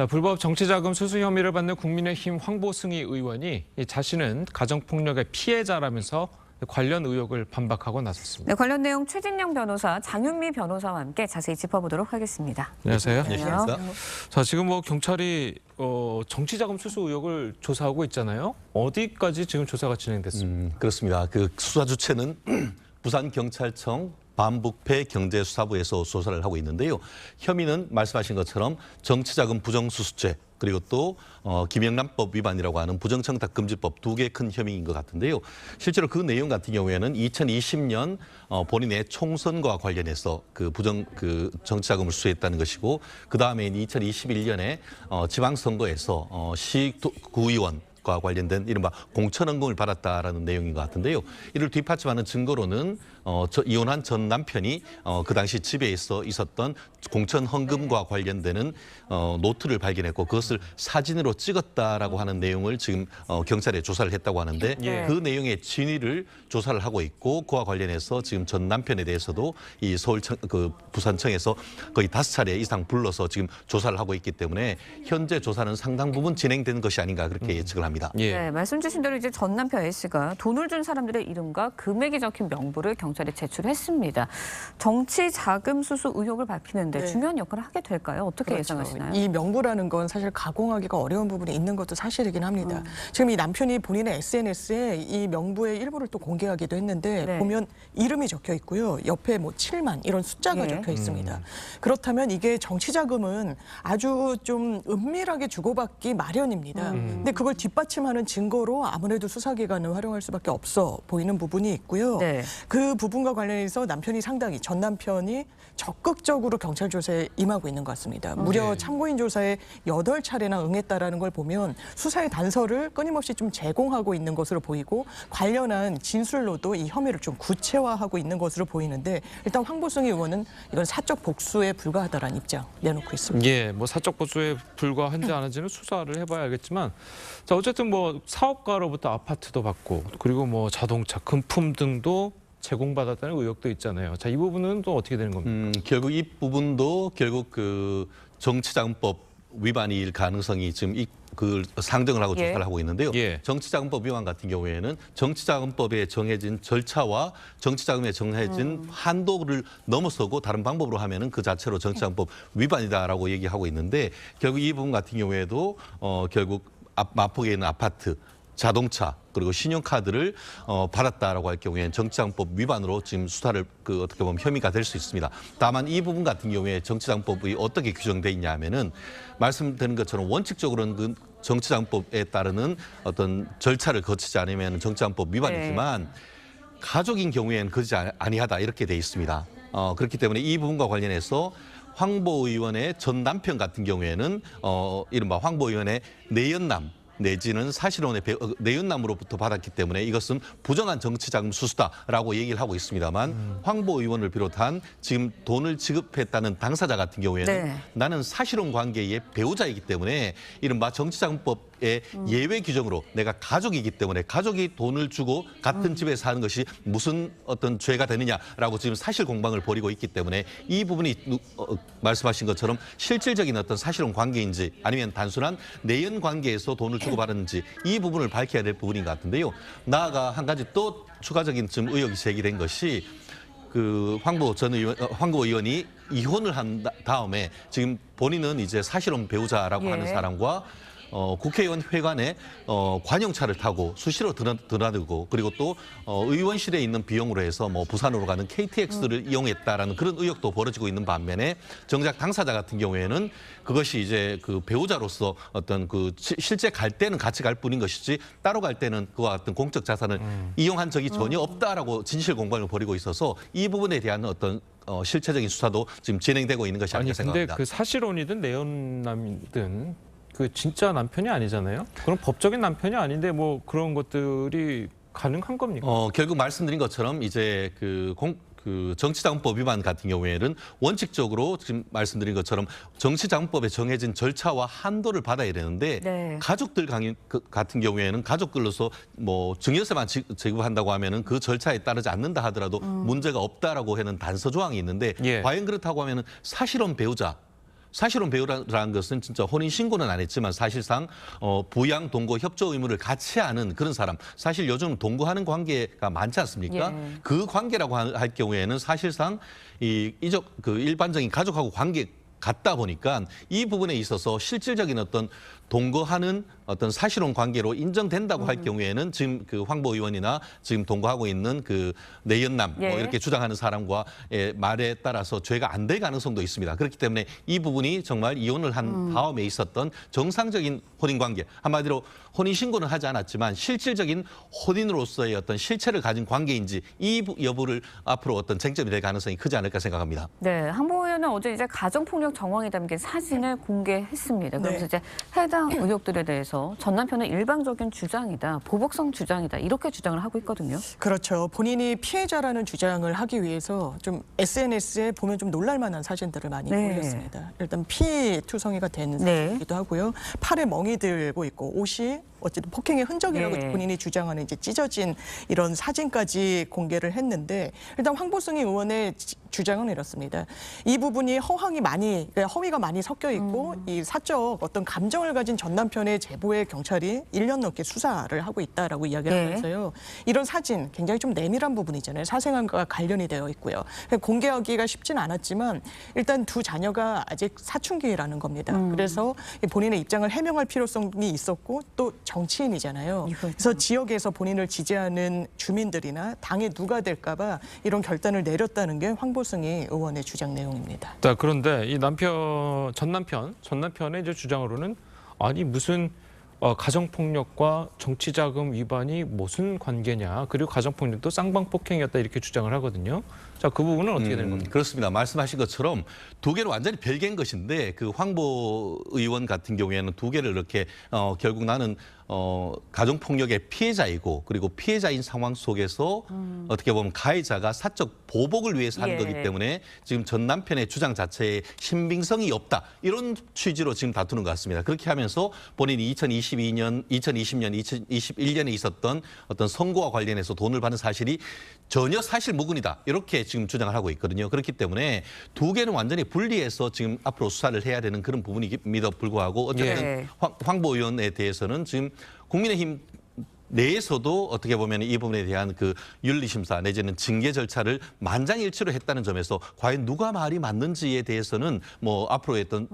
불법 정치자금 수수 혐의를 받는 국민의힘 황보승희 의원이 자신은 가정폭력의 피해자라면서 관련 의혹을 반박하고 나섰습니다. 네, 관련 내용 최진영 변호사, 장윤미 변호사와 함께 자세히 짚어보도록 하겠습니다. 안녕하세요. 안녕하세요. 자, 지금 경찰이 정치자금 수수 의혹을 조사하고 있잖아요. 어디까지 지금 조사가 진행됐습니까? 그렇습니다. 그 수사 주체는 부산경찰청 반부패 경제수사부에서 조사를 하고 있는데요. 혐의는 말씀하신 것처럼 정치자금 부정수수죄 그리고 또 김영란법 위반이라고 하는 부정청탁금지법 두 개 큰 혐의인 것 같은데요. 실제로 그 내용 같은 경우에는 2020년 본인의 총선과 관련해서 그 정치자금을 수수했다는 것이고 그 다음에 2021년에 지방선거에서 시구의원 과 관련된 이른바 공천헌금을 받았다라는 내용인 것 같은데요. 이를 뒷받침하는 증거로는 이혼한 전 남편이 그 당시 집에 있었던 공천헌금과 관련되는 노트를 발견했고 그것을 사진으로 찍었다라고 하는 내용을 지금 경찰에 조사를 했다고 하는데 그 내용의 진위를 조사를 하고 있고 그와 관련해서 지금 전 남편에 대해서도 이 부산청에서 거의 5차례 이상 불러서 지금 조사를 하고 있기 때문에 현재 조사는 상당 부분 진행된 것이 아닌가 그렇게 예측을 합니다. 네, 말씀 주신 대로 이제 전 남편 A씨가 돈을 준 사람들의 이름과 금액이 적힌 명부를 경찰에 제출했습니다. 정치 자금 수수 의혹을 밝히는데 중요한 역할을 하게 될까요? 어떻게 그렇죠. 예상하시나요? 이 명부라는 건 사실 가공하기가 어려운 부분이 있는 것도 사실이긴 합니다. 지금 이 남편이 본인의 SNS에 이 명부의 일부를 또 공개하기도 했는데 보면 이름이 적혀 있고요. 옆에 뭐 7만 이런 숫자가 적혀 있습니다. 그렇다면 이게 정치 자금은 아주 좀 은밀하게 주고받기 마련입니다. 근데 그걸 뒷받침하는 증거로 아무래도 수사기관을 활용할 수밖에 없어 보이는 부분이 있고요. 그 부분과 관련해서 전 남편이 적극적으로 경찰 조사에 임하고 있는 것 같습니다. 무려 참고인 조사에 8차례나 응했다라는 걸 보면 수사의 단서를 끊임없이 좀 제공하고 있는 것으로 보이고 관련한 진술로도 이 혐의를 좀 구체화하고 있는 것으로 보이는데 일단 황보승희 의원은 이건 사적 복수에 불과하다라는 입장 내놓고 있습니다. 예, 뭐 사적 복수에 불과한지 안 한지는 수사를 해봐야 알겠지만, 자 어쨌든 뭐 사업가로부터 아파트도 받고 그리고 뭐 자동차, 금품 등도 제공받았다는 의혹도 있잖아요. 자, 이 부분은 또 어떻게 되는 겁니까? 결국 이 부분도 결국 그 정치자금법 위반일 가능성이 지금 그 상정을 하고 조사를 하고 있는데요. 정치자금법 위반 같은 경우에는 정치자금법에 정해진 절차와 정치자금에 정해진 한도를 넘어서고 다른 방법으로 하면은 그 자체로 정치자금법 위반이다라고 얘기하고 있는데 결국 이 부분 같은 경우에도 결국 마포구에 있는 아파트, 자동차 그리고 신용카드를 받았다라고 할 경우에는 정치자금법 위반으로 지금 수사를 어떻게 보면 혐의가 될 수 있습니다. 다만 이 부분 같은 경우에 정치자금법이 어떻게 규정돼 있냐면은 말씀드린 것처럼 원칙적으로는 그 정치자금법에 따르는 어떤 절차를 거치지 않으면 정치자금법 위반이지만 가족인 경우에는 그러지 아니하다 이렇게 돼 있습니다. 그렇기 때문에 이 부분과 관련해서 황보 의원의 전 남편 같은 경우에는 이른바 황보 의원의 내연남 내지는 사실혼의 내연남으로부터 받았기 때문에 이것은 부정한 정치자금 수수다라고 얘기를 하고 있습니다만 황보 의원을 비롯한 지금 돈을 지급했다는 당사자 같은 경우에는 나는 사실혼 관계의 배우자이기 때문에 이른바 정치자금법의 예외 규정으로 내가 가족이기 때문에 가족이 돈을 주고 같은 집에 사는 것이 무슨 어떤 죄가 되느냐라고 지금 사실 공방을 벌이고 있기 때문에 이 부분이 말씀하신 것처럼 실질적인 어떤 사실혼 관계인지 아니면 단순한 내연 관계에서 돈을 주고받았는지 이 부분을 밝혀야 될 부분인 것 같은데요. 나아가 한 가지 또 추가적인 지금 의혹이 제기된 것이 그 황보 의원이 이혼을 한 다음에 지금 본인은 이제 사실혼 배우자라고 하는 사람과 국회의원 회관에 관용차를 타고 수시로 드나들고 그리고 또 의원실에 있는 비용으로 해서 뭐 부산으로 가는 KTX를 이용했다라는 그런 의혹도 벌어지고 있는 반면에 정작 당사자 같은 경우에는 그것이 이제 그 배우자로서 어떤 그 실제 갈 때는 같이 갈 뿐인 것이지 따로 갈 때는 그와 같은 공적 자산을 이용한 적이 전혀 없다라고 진실 공방을 벌이고 있어서 이 부분에 대한 어떤 실체적인 수사도 지금 진행되고 있는 것이 아닌가 생각합니다. 근데 그 사실혼이든 내연남이든 그 진짜 남편이 아니잖아요. 그럼 법적인 남편이 아닌데 뭐 그런 것들이 가능한 겁니까? 결국 말씀드린 것처럼 이제 그 정치자금법 위반 같은 경우에는 원칙적으로 지금 말씀드린 것처럼 정치자금법에 정해진 절차와 한도를 받아야 되는데 가족들 같은 경우에는 가족들로서 뭐 증여세만 지급한다고 하면은 그 절차에 따르지 않는다 하더라도 문제가 없다라고 하는 단서 조항이 있는데 과연 그렇다고 하면은 사실혼 배우자 사실혼 배우라는 것은 진짜 혼인 신고는 안 했지만 사실상 부양 동거 협조 의무를 같이 하는 그런 사람. 사실 요즘 동거하는 관계가 많지 않습니까? 예. 그 관계라고 할 경우에는 사실상 이 이적 그 일반적인 가족하고 관계 같다 보니까 이 부분에 있어서 실질적인 어떤 동거하는 어떤 사실혼 관계로 인정된다고 할 경우에는 지금 그 황보 의원이나 지금 동거하고 있는 그 내연남 예. 뭐 이렇게 주장하는 사람과의 말에 따라서 죄가 안 될 가능성도 있습니다. 그렇기 때문에 이 부분이 정말 이혼을 한 다음에 있었던 정상적인 혼인 관계, 한마디로 혼인 신고는 하지 않았지만 실질적인 혼인으로서의 어떤 실체를 가진 관계인지 이 여부를 앞으로 어떤 쟁점이 될 가능성이 크지 않을까 생각합니다. 네, 황보 의원은 어제 이제 가정폭력 정황이 담긴 사진을 공개했습니다. 그래서 네. 이제 해당 의혹들에 대해서 전 남편의 일방적인 주장이다, 보복성 주장이다 이렇게 주장을 하고 있거든요. 그렇죠. 본인이 피해자라는 주장을 하기 위해서 좀 SNS에 보면 좀 놀랄만한 사진들을 많이 네. 올렸습니다. 일단 피투성이가 된 네. 사진이기도 하고요. 팔에 멍이 들고 있고 옷이 어쨌든 폭행의 흔적이라고 네. 본인이 주장하는 이제 찢어진 이런 사진까지 공개를 했는데 일단 황보승희 의원의 주장은 이렇습니다. 이 부분이 허위가 많이 섞여 있고 이 사적 어떤 감정을 가진 전 남편의 제보에 경찰이 1년 넘게 수사를 하고 있다라고 이야기를 네. 하면서요. 이런 사진 굉장히 좀 내밀한 부분이잖아요. 사생활과 관련이 되어 있고요. 공개하기가 쉽진 않았지만 일단 두 자녀가 아직 사춘기라는 겁니다. 그래서 본인의 입장을 해명할 필요성이 있었고 또 정치인이잖아요. 그래서 지역에서 본인을 지지하는 주민들이나 당에 누가 될까 봐 이런 결단을 내렸다는 게 황보승희 의원의 주장 내용입니다. 자, 그런데 이 전 남편의 이제 주장으로는 아니 무슨 가정폭력과 정치자금 위반이 무슨 관계냐. 그리고 가정폭력도 쌍방폭행이었다 이렇게 주장을 하거든요. 자, 그 부분은 어떻게 되는 겁니까? 그렇습니다. 말씀하신 것처럼 두 개는 완전히 별개인 것인데 그 황보 의원 같은 경우에는 두 개를 이렇게 결국 나는 가정폭력의 피해자이고 그리고 피해자인 상황 속에서 어떻게 보면 가해자가 사적 보복을 위해서 한 예. 거기 때문에 지금 전 남편의 주장 자체에 신빙성이 없다. 이런 취지로 지금 다투는 것 같습니다. 그렇게 하면서 본인이 2020년, 2021년에 있었던 어떤 선거와 관련해서 돈을 받은 사실이 전혀 사실무근이다. 이렇게 지금 주장을 하고 있거든요. 그렇기 때문에 두 개는 완전히 분리해서 지금 앞으로 수사를 해야 되는 그런 부분임에도 불구하고 어쨌든 예. 황보 의원에 대해서는 지금 국민의힘 내에서도 어떻게 보면 이 부분에 대한 그 윤리심사 내지는 징계 절차를 만장일치로 했다는 점에서 과연 누가 말이 맞는지에 대해서는 뭐 앞으로 했던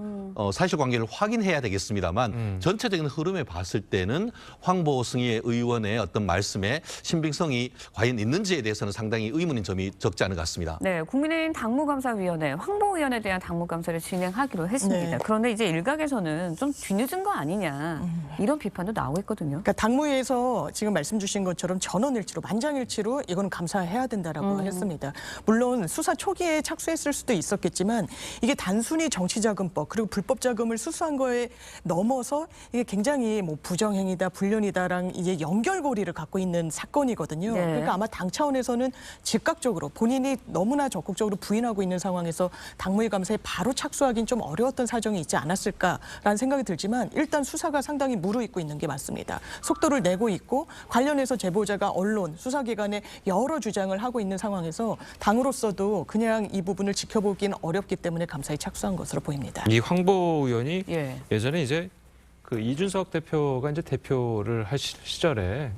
사실관계를 확인해야 되겠습니다만 전체적인 흐름에 봤을 때는 황보승희 의원의 어떤 말씀에 신빙성이 과연 있는지에 대해서는 상당히 의문인 점이 적지 않은 것 같습니다. 네, 국민의힘 당무감사위원회 황보 의원에 대한 당무감사를 진행하기로 했습니다. 네. 그런데 이제 일각에서는 좀 뒤늦은 거 아니냐 이런 비판도 나오고 있거든요. 그러니까 당무위에서 지금 말씀 주신 것처럼 전원일치로 만장일치로 이건 감사해야 된다라고 했습니다. 물론 수사 초기에 착수했을 수도 있었겠지만 이게 단순히 정치자금법 그리고 불법 자금을 수수한 거에 넘어서 이게 굉장히 뭐 부정행위다 불륜이다랑 이제 연결고리를 갖고 있는 사건이거든요. 네. 그러니까 아마 당 차원에서는 즉각적으로 본인이 너무나 적극적으로 부인하고 있는 상황에서 당무위 감사에 바로 착수하기는 좀 어려웠던 사정이 있지 않았을까라는 생각이 들지만 일단 수사가 상당히 무르익고 있는 게 맞습니다. 속도를 내고 있고 관련해서 제보자가 언론, 수사기관에 여러 주장을 하고 있는 상황에서 당으로서도 그냥 이 부분을 지켜보기는 어렵기 때문에 감사에 착수한 것으로 보입니다. 이 황보 의원이 예. 예전에 이제 그 이준석 대표가 이제 대표를 할 시절에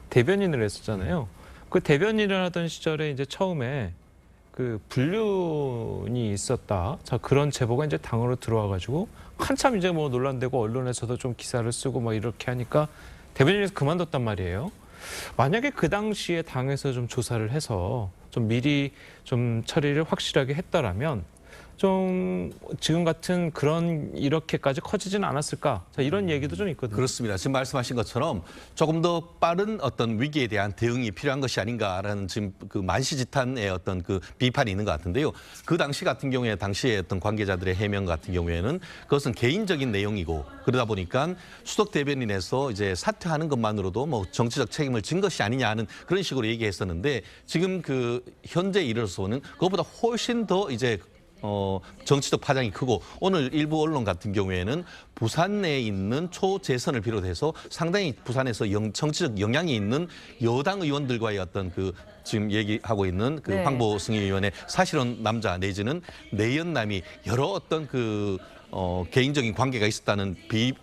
대변인을 했었잖아요. 그 대변인을 하던 시절에 이제 처음에 그 불륜이 있었다. 자, 그런 제보가 이제 당으로 들어와 가지고 한참 이제 뭐 논란되고 언론에서도 좀 기사를 쓰고 막 이렇게 하니까 대변인에서 그만뒀단 말이에요. 만약에 그 당시에 당에서 좀 조사를 해서 좀 미리 좀 처리를 확실하게 했더라면 좀 지금 같은 그런 이렇게까지 커지지는 않았을까? 자, 이런 얘기도 좀 있거든요. 그렇습니다. 지금 말씀하신 것처럼 조금 더 빠른 어떤 위기에 대한 대응이 필요한 것이 아닌가라는 지금 그 만시지탄의 어떤 그 비판이 있는 것 같은데요. 그 당시 같은 경우에 당시에 어떤 관계자들의 해명 같은 경우에는 그것은 개인적인 내용이고 그러다 보니까 수석 대변인에서 이제 사퇴하는 것만으로도 뭐 정치적 책임을 진 것이 아니냐는 그런 식으로 얘기했었는데 지금 그 현재 이르러서는 그것보다 훨씬 더 이제 정치적 파장이 크고 오늘 일부 언론 같은 경우에는 부산 내에 있는 초재선을 비롯해서 상당히 부산에서 정치적 영향이 있는 여당 의원들과의 어떤 그 지금 얘기하고 있는 그 네. 황보승희 의원의 사실혼 남자 내지는 내연남이 여러 어떤 그 개인적인 관계가 있었다는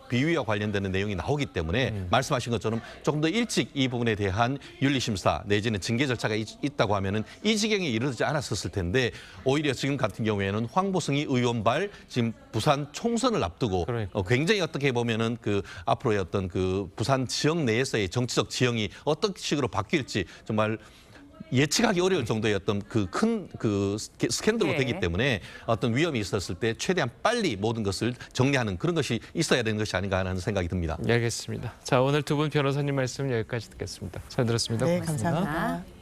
비위와 관련되는 내용이 나오기 때문에 말씀하신 것처럼 조금 더 일찍 이 부분에 대한 윤리심사 내지는 징계 절차가 있다고 하면은 이 지경에 이르지 않았었을 텐데 오히려 지금 같은 경우에는 황보승희 의원발 지금 부산 총선을 앞두고 굉장히 어떻게 보면은 그 앞으로의 어떤 그 부산 지역 내에서의 정치적 지형이 어떤 식으로 바뀔지 정말 예측하기 어려울 정도의 어떤 그 큰 그 스캔들로 되기 때문에 어떤 위험이 있었을 때 최대한 빨리 모든 것을 정리하는 그런 것이 있어야 되는 것이 아닌가 하는 생각이 듭니다. 알겠습니다. 자, 오늘 두 분 변호사님 말씀 여기까지 듣겠습니다. 잘 들었습니다. 네, 고맙습니다. 감사합니다.